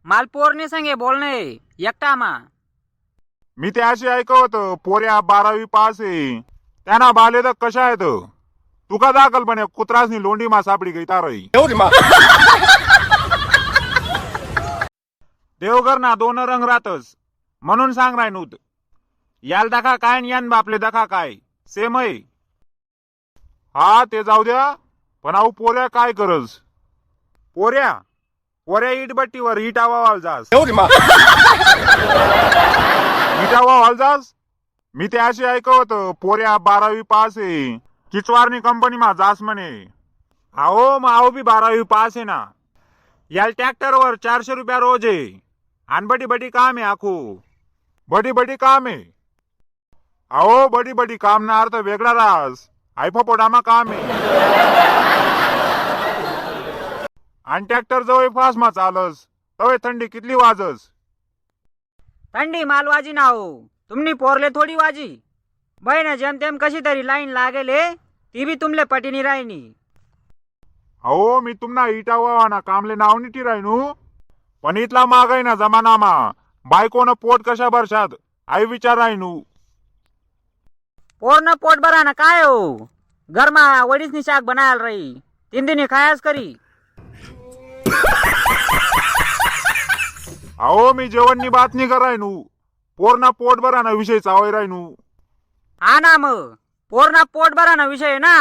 मालपोरने संगे बोलणे एकटा मा. मी ते अशी ऐकवत पोऱ्या 12वी पास आहे त्यांना बाले तर कशा आहेत तुका दाखल पण कुत्रासनी लोंडी मा सापडी गई तारई देवघर ना दोन रंग राहतस म्हणून सांग राय नूत याल दखा काय न यान बापले दखा काय सेम आहे. हा ते जाऊ द्या पण आऊ पोऱ्या काय करस पोऱ्या पोऱ्या इटबट्टीवर इटावा वाल जास इटावा वाल जास. मी ते अशी ऐकवत पोऱ्या 12वी पास आहे किचवारनी कंपनी मा जास म्हणे. अहो मग आहो बी 12वी पास आहे ना याल ट्रॅक्टरवर 400 रुपया रोज आहे आणि बडी बडी काम आहे आखू बडी बडी काम आहे. अहो बडी बडी काम ना अर्थ वेगळा रास आयफा पोडामा काम आहे आणि ट्रॅक्टर जवळ फास मा चालस तवे थंडी कितली वाजस. थंडी मालवाजी ना हो तुमनी पोरले थोडी वाजी बहीण जेमतेम कशी तरी लाईन लागेले ती बी तुमले पटीनी राहिनी. अहो मी तुम्हाला इटावा ना कामले नाव नीटी राहिनू पण इथला मागाय ना जमानामा बायकोनं पोट कशा भरशात आई विचार राहिनू. पोरनं पोट भरा ना काय हो घरमा वडीसनी शाक बनायल रही 3 दिनी खायास करी. अहो मी जेवणनी बात नाही कर राहिनू पोरना पोट भरा ना विषय चावय राहिनू. हा ना मग पोरना पोट भरा ना विषय ना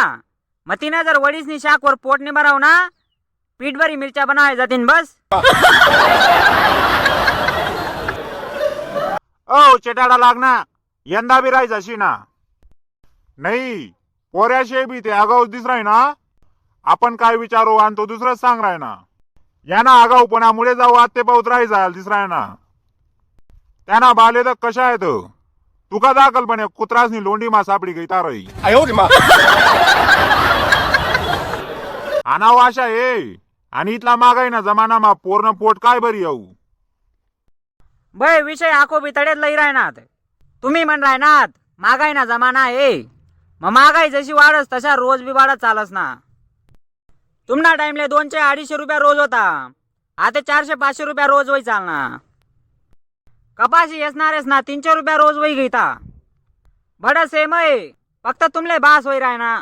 मग तिने जर वडीसनी शाकवर पोट नाही भराव ना पीठ भरी मिरच्या बनावे जातीन बस. ओ चेटाडा लागना यंदा बी राहायचा शी ना नाही पोऱ्याशे बी ते आगाऊ दिस राही ना आपण काय विचारू आणि तो दुसराच सांग राय ना यांना आगाऊपणामुळे जाऊ आत्ते पाऊत राहायचा दिसराय ना त्यांना बाले तर कशा आहेत तुका दाखल पण कुत्रासनी लोंडी मा सापडी गई तारई आणाव आशा ये आणि इथला मागाय ना जमाना मा पोरण पोट काय बरी येऊ. बय विषय आखो बी तडेत लई राहणार तुम्ही म्हण राहणार मागाई ना जमाना आहे मग महागाई जशी वाढस तशा रोज बी वाढत चालस ना. तुमना टाइमले 200-250 रुपया रोज होता आता 400-500 रुपया रोज वही चालना. कपाशी येसणारेस ना 300 रुपया रोज वही गईता बड़ा सेम आहे फक्त तुमले बास होई राहना.